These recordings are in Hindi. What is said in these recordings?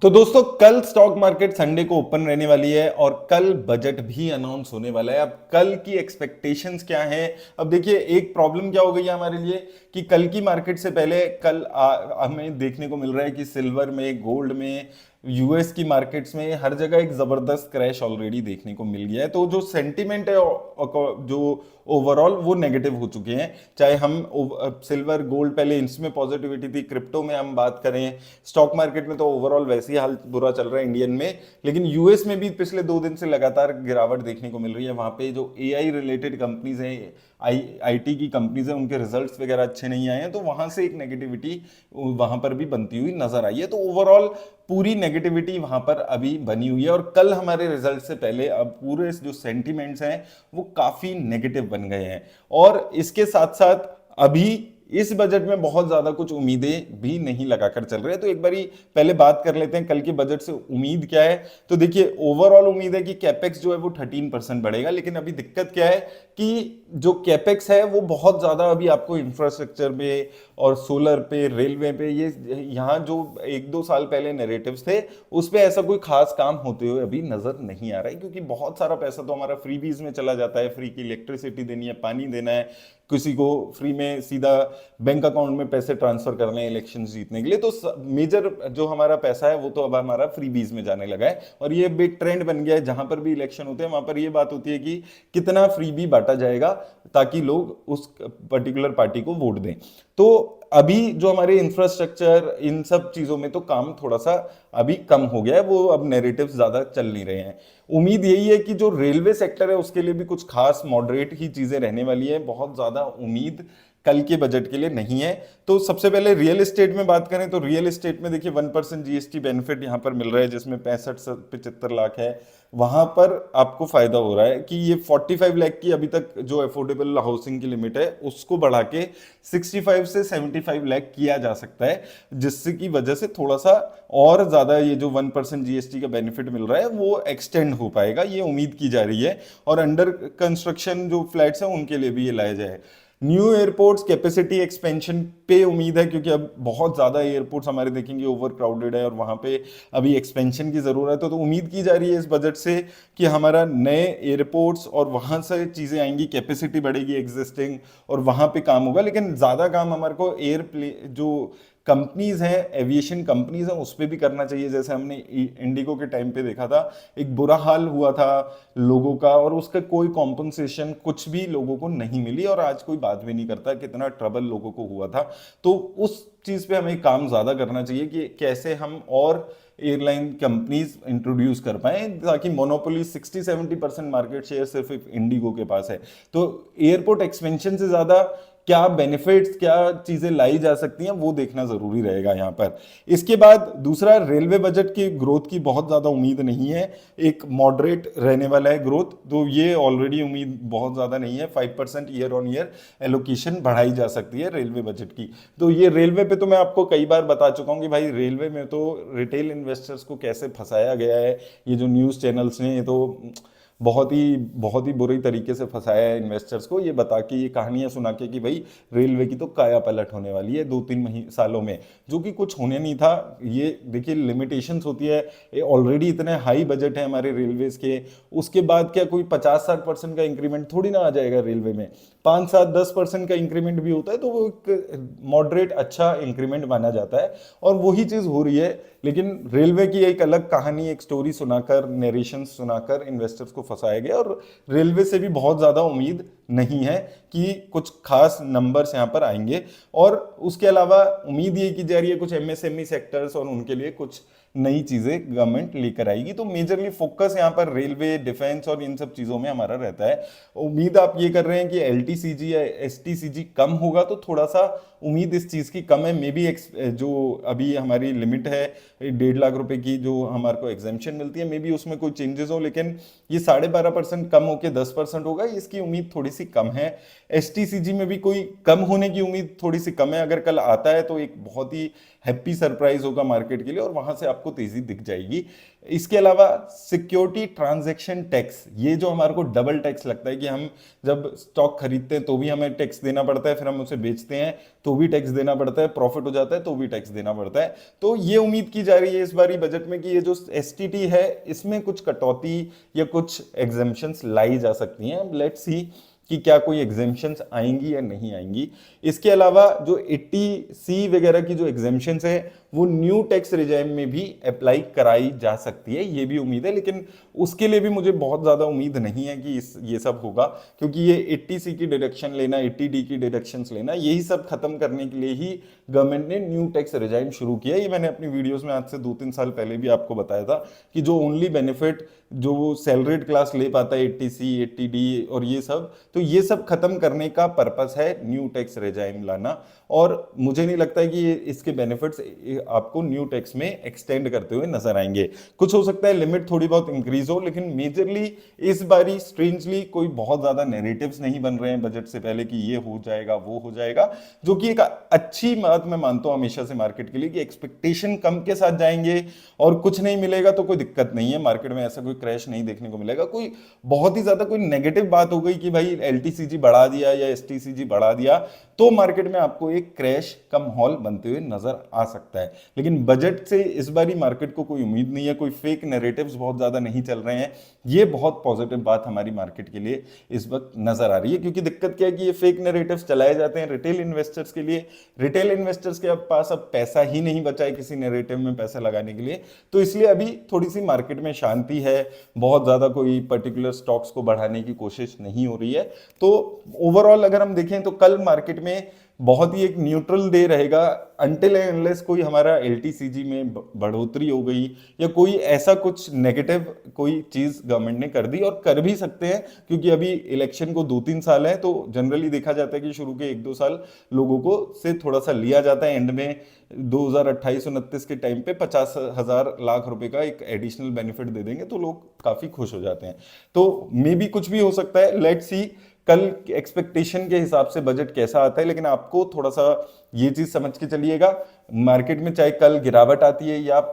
तो दोस्तों कल स्टॉक मार्केट संडे को ओपन रहने वाली है और कल बजट भी अनाउंस होने वाला है। अब कल की एक्सपेक्टेशंस क्या हैं? अब देखिए एक प्रॉब्लम क्या हो गई है हमारे लिए कि कल की मार्केट से पहले कल हमें देखने को मिल रहा है कि सिल्वर में, गोल्ड में, यूएस की मार्केट्स में हर जगह एक जबरदस्त क्रैश ऑलरेडी देखने को मिल गया है। तो जो सेंटिमेंट है जो ओवरऑल वो नेगेटिव हो चुके हैं। चाहे हम सिल्वर, गोल्ड, पहले इसमें पॉजिटिविटी थी, क्रिप्टो में हम बात करें, स्टॉक मार्केट में तो ओवरऑल वैसे ही हाल बुरा चल रहा है इंडियन में। लेकिन यूएस में भी पिछले 2 दिन से लगातार गिरावट देखने को मिल रही है। वहां पे जो एआई रिलेटेड कंपनीज हैं, आईटी की कंपनीज हैं, उनके रिजल्ट्स वगैरह अच्छे नहीं आए हैं, तो वहां से एक नेगेटिविटी वहां पर भी बनती हुई नजर आई है। तो ओवरऑल पूरी नेगेटिविटी वहां पर अभी बनी हुई है और कल हमारे रिजल्ट से पहले अब पूरे जो सेंटिमेंट्स हैं वो काफी नेगेटिव बन गए हैं। और इसके साथ साथ अभी इस बजट में बहुत ज्यादा कुछ उम्मीदें भी नहीं लगाकर चल रहे हैं। तो एक बारी पहले बात कर लेते हैं कल के बजट से उम्मीद क्या है। तो देखिए ओवरऑल उम्मीद है कि कैपेक्स जो है वो 13% बढ़ेगा। लेकिन अभी दिक्कत क्या है कि जो कैपेक्स है वो बहुत ज्यादा अभी आपको इंफ्रास्ट्रक्चर पे और सोलर पे, रेलवे पे, ये यहाँ जो 1-2 साल पहले नैरेटिव्स थे उस पे ऐसा कोई खास काम होते हुए अभी नजर नहीं आ रहा है, क्योंकि बहुत सारा पैसा तो हमारा फ्रीबीज में चला जाता है। फ्री की इलेक्ट्रिसिटी देनी है, पानी देना है, किसी को फ्री में सीधा बैंक अकाउंट में पैसे ट्रांसफर करने हैं इलेक्शन जीतने के लिए। तो मेजर जो हमारा पैसा है वो तो अब हमारा फ्रीबीज में जाने लगा है और ये बिग ट्रेंड बन गया है। जहां पर भी इलेक्शन होते हैं वहां पर ये बात होती है कि कितना फ्रीबी बांटा जाएगा ताकि लोग उस पर्टिकुलर पार्टी को वोट दें। तो अभी जो हमारे इंफ्रास्ट्रक्चर, इन सब चीजों में तो काम थोड़ा सा अभी कम हो गया है, वो अब नैरेटिव्स ज्यादा चल नहीं रहे हैं। उम्मीद यही है कि जो रेलवे सेक्टर है उसके लिए भी कुछ खास मॉडरेट ही चीजें रहने वाली है। बहुत ज्यादा उम्मीद कल के बजट के लिए नहीं है। तो सबसे पहले रियल एस्टेट में बात करें तो रियल एस्टेट में देखिए 1% जीएसटी बेनिफिट यहां पर मिल रहा है, जिसमें 65-75 लाख है। वहां पर आपको फायदा हो रहा है कि ये 45 लाख की अभी तक जो अफोर्डेबल हाउसिंग की लिमिट है उसको बढ़ा के 65 से 75 लाख किया जा सकता है, जिससे की वजह से थोड़ा सा और ज्यादा ये जो 1% जीएसटी का बेनिफिट मिल रहा है वो एक्सटेंड हो पाएगा, ये उम्मीद की जा रही है। और अंडर कंस्ट्रक्शन जो फ्लैट्स हैं उनके लिए भी ये लाया जाए। न्यू एयरपोर्ट्स कैपेसिटी एक्सपेंशन पे उम्मीद है, क्योंकि अब बहुत ज़्यादा एयरपोर्ट्स हमारे देखेंगे ओवर क्राउडेड है और वहाँ पे अभी एक्सपेंशन की ज़रूरत है। तो उम्मीद की जा रही है इस बजट से कि हमारा नए एयरपोर्ट्स और वहाँ से चीज़ें आएंगी, कैपेसिटी बढ़ेगी एग्जिस्टिंग और वहाँ पे काम होगा। लेकिन ज़्यादा काम हमारे को जो कंपनीज हैं, एविएशन कंपनीज हैं, उस पर भी करना चाहिए। जैसे हमने इंडिगो के टाइम पे देखा था, एक बुरा हाल हुआ था लोगों का और उसका कोई कॉम्पनसेशन कुछ भी लोगों को नहीं मिली और आज कोई बात भी नहीं करता कितना ट्रबल लोगों को हुआ था। तो उस चीज पे हमें काम ज्यादा करना चाहिए कि कैसे हम और एयरलाइन कंपनीज इंट्रोड्यूस कर पाए, ताकि मोनोपोली 60-70% मार्केट शेयर सिर्फ इंडिगो के पास है। तो एयरपोर्ट एक्सपेंशन से ज्यादा क्या बेनिफिट्स, क्या चीजें लाई जा सकती हैं, वो देखना जरूरी रहेगा यहाँ पर। इसके बाद दूसरा, रेलवे बजट की ग्रोथ की बहुत ज्यादा उम्मीद नहीं है, एक मॉडरेट रहने वाला है ग्रोथ। तो ये ऑलरेडी उम्मीद बहुत ज्यादा नहीं है। 5% ईयर ऑन ईयर एलोकेशन बढ़ाई जा सकती है रेलवे बजट की। तो ये रेलवे पे तो मैं आपको कई बार बता चुका हूँ कि भाई रेलवे में तो रिटेल इन्वेस्टर्स को कैसे फंसाया गया है। ये जो न्यूज़ चैनल्स ने, ये तो बहुत ही बुरी तरीके से फंसाया है इन्वेस्टर्स को, ये बता के, ये कहानियां सुना के कि भाई रेलवे की तो काया पलट होने वाली है 2-3 सालों में, जो कि कुछ होने नहीं था। ये देखिए लिमिटेशंस होती है, ये ऑलरेडी इतने हाई बजट है हमारे रेलवेज के, उसके बाद क्या कोई 50-60% का इंक्रीमेंट थोड़ी ना आ जाएगा रेलवे में। 5-7-10% का इंक्रीमेंट भी होता है तो वो एक मॉडरेट अच्छा इंक्रीमेंट माना जाता है और वही चीज हो रही है। लेकिन रेलवे की एक अलग कहानी, एक स्टोरी सुनाकर, नरेशन सुनाकर इन्वेस्टर्स को फंसाया गया और रेलवे से भी बहुत ज्यादा उम्मीद नहीं है कि कुछ खास नंबर्स यहां पर आएंगे। और उसके अलावा उम्मीद ये की जा रही है कुछ एमएसएमई सेक्टर्स और उनके लिए कुछ नई चीजें गवर्नमेंट लेकर आएगी। तो मेजरली फोकस यहाँ पर रेलवे, डिफेंस और इन सब चीजों में हमारा रहता है। उम्मीद आप ये कर रहे हैं कि एलटीसीजी या एसटीसीजी कम होगा, तो थोड़ा सा उम्मीद इस चीज की कम है। मे बी जो अभी हमारी लिमिट है 1.5 लाख रुपए की जो हमारे को एग्जेम्पशन मिलती है, मे बी उसमें कोई चेंजेस हो, लेकिन ये 12.5% कम होकर 10% होगा, इसकी उम्मीद थोड़ी सी कम है। एसटीसीजी में भी कोई कम होने की उम्मीद थोड़ी सी कम है। अगर कल आता है तो एक बहुत ही हैप्पी सरप्राइज होगा मार्केट के लिए और वहां से आपको तेजी दिख जाएगी। इसके अलावा सिक्योरिटी ट्रांजैक्शन टैक्स, ये जो हमारे को डबल टैक्स लगता है कि हम जब स्टॉक खरीदते हैं तो भी हमें टैक्स देना पड़ता है, फिर हम उसे बेचते हैं तो भी टैक्स देना पड़ता है, प्रॉफिट हो जाता है तो भी टैक्स देना पड़ता है। तो ये उम्मीद की जा रही है इस बारी बजट में कि ये जो एसटीटी है इसमें कुछ कटौती या कुछ एग्जेम्पशंस लाई जा सकती हैं। लेट्स सी कि क्या कोई एग्जेम्पशंस आएंगी या नहीं आएंगी। इसके अलावा जो 80C वगैरह की जो एग्जेम्पशंस है वो न्यू टैक्स रिजाइम में भी अप्लाई कराई जा सकती है, ये भी उम्मीद है। लेकिन उसके लिए भी मुझे बहुत ज्यादा उम्मीद नहीं है कि ये सब होगा, क्योंकि ये 80C की डिडक्शन लेना, 80D की डिडक्शंस लेना, यही सब खत्म करने के लिए ही गवर्नमेंट ने न्यू टैक्स रिजाइम शुरू किया। ये मैंने अपनी वीडियोस में आज से 2-3 साल पहले भी आपको बताया था कि जो ओनली बेनिफिट जो सैलरीड क्लास ले पाता है 80C 80D और ये सब, तो ये सब खत्म करने का पर्पस है न्यू टैक्स रिजाइम लाना। और मुझे नहीं लगता है कि इसके बेनिफिट्स आपको न्यू टैक्स में एक्सटेंड करते हुए नजर आएंगे। कुछ हो सकता है लिमिट थोड़ी बहुत इंक्रीज हो, लेकिन मेजरली इस बारी स्ट्रेंजली कोई बहुत ज्यादा नैरेटिव्स नहीं बन रहे हैं बजट से पहले कि ये हो जाएगा वो हो जाएगा, जो कि एक अच्छी बात मैं मानता हूं हमेशा से मार्केट के लिए कि एक्सपेक्टेशन कम के साथ जाएंगे और कुछ नहीं मिलेगा तो कोई दिक्कत नहीं है, मार्केट में ऐसा कोई क्रैश नहीं देखने को मिलेगा। कोई बहुत ही ज्यादा कोई नेगेटिव बात हो गई कि भाई एलटीसीजी बढ़ा दिया या एसटीसीजी बढ़ा दिया तो मार्केट में आपको एक क्रैश का माहौल बनते हुए नजर आ सकता है। लेकिन बजट से इस बारी मार्केट को कोई उम्मीद नहीं है, कोई फेक नैरेटिव्स बहुत ज्यादा नहीं चल रहे हैं। ये बहुत पॉजिटिव बात हमारी मार्केट के लिए इस वक्त नजर आ रही है, क्योंकि दिक्कत क्या है कि ये फेक नैरेटिव्स चलाए जाते हैं रिटेल इन्वेस्टर्स के लिए। रिटेल इन्वेस्टर्स के पास अब पैसा ही नहीं बचा है किसी नैरेटिव में पैसा लगाने के लिए, तो इसलिए अभी थोड़ी सी मार्केट में शांति है, बहुत ज्यादा कोई पर्टिकुलर स्टॉक्स को बढ़ाने की कोशिश नहीं हो रही है। तो ओवरऑल अगर हम देखें तो कल मार्केट में बहुत ही एक न्यूट्रल डे रहेगा अनटिल एंड अनलेस कोई हमारा एलटीसीजी में बढ़ोतरी हो गई या कोई ऐसा कुछ नेगेटिव कोई चीज गवर्नमेंट ने कर दी, और कर भी सकते हैं क्योंकि अभी इलेक्शन को 2-3 साल है, तो जनरली देखा जाता है कि शुरू के 1-2 साल लोगों को से थोड़ा सा लिया जाता है, एंड में 2028-29 के टाइम पे 50,000 लाख रुपए का एक एडिशनल बेनिफिट दे देंगे तो लोग काफी खुश हो जाते हैं। तो मे बी कुछ भी हो सकता है, लेट्स सी कल एक्सपेक्टेशन के हिसाब से बजट कैसा आता है। लेकिन आपको थोड़ा सा ये चीज समझ के चलिएगा, मार्केट में चाहे कल गिरावट आती है या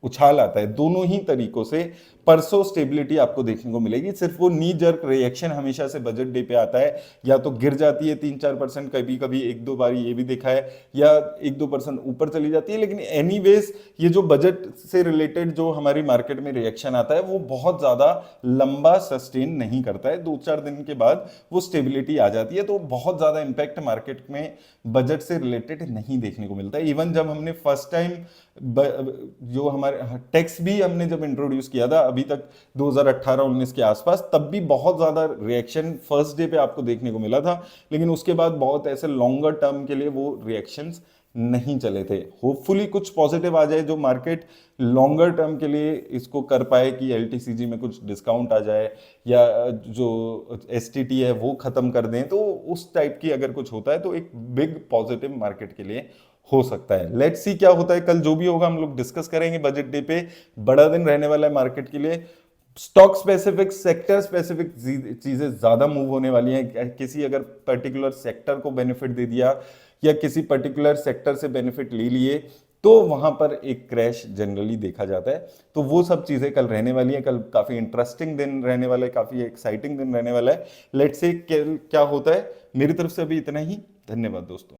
उछाल आता है, दोनों ही तरीकों से परसों स्टेबिलिटी आपको देखने को मिलेगी। सिर्फ वो नी जर्क रिएक्शन हमेशा से बजट डे पे आता है, या तो गिर जाती है 3-4%, कभी कभी 1-2 बार ये भी देखा है, या 1-2% ऊपर चली जाती है। लेकिन एनीवेज ये जो बजट से रिलेटेड जो हमारी मार्केट में रिएक्शन आता है वो बहुत ज्यादा लंबा सस्टेन नहीं करता है, 2-4 दिन के बाद वो स्टेबिलिटी आ जाती है। तो बहुत ज्यादा इंपैक्ट मार्केट में बजट से रिलेटेड नहीं देखने को मिलता है। इवन जब हमने फर्स्ट टाइम जो हमारे टैक्स भी हमने जब इंट्रोड्यूस किया था अभी तक 2018-19 के आसपास, तब भी बहुत ज्यादा रिएक्शन फर्स्ट डे पे आपको देखने को मिला था, लेकिन उसके बाद बहुत ऐसे लॉन्गर टर्म के लिए वो रिएक्शंस नहीं चले थे। होपफुली कुछ पॉजिटिव आ जाए जो मार्केट लॉन्गर टर्म के लिए इसको कर पाए कि एलटीसीजी में कुछ डिस्काउंट आ जाए या जो एसटीटी है वो खत्म कर दें, तो उस टाइप की अगर कुछ होता है तो एक बिग पॉजिटिव मार्केट के लिए हो सकता है। लेट्स सी क्या होता है कल, जो भी होगा हम लोग डिस्कस करेंगे। बजट डे पे बड़ा दिन रहने वाला है मार्केट के लिए। स्टॉक स्पेसिफिक, सेक्टर स्पेसिफिक चीजें ज्यादा मूव होने वाली हैं। किसी अगर पर्टिकुलर सेक्टर को बेनिफिट दे दिया या किसी पर्टिकुलर सेक्टर से बेनिफिट ले लिए तो वहां पर एक क्रैश जनरली देखा जाता है। तो वो सब चीजें कल रहने वाली है। कल काफी इंटरेस्टिंग दिन रहने वाला है, काफी एक्साइटिंग दिन रहने वाला है। लेट्स से क्या होता है। मेरी तरफ से अभी इतना ही। धन्यवाद दोस्तों।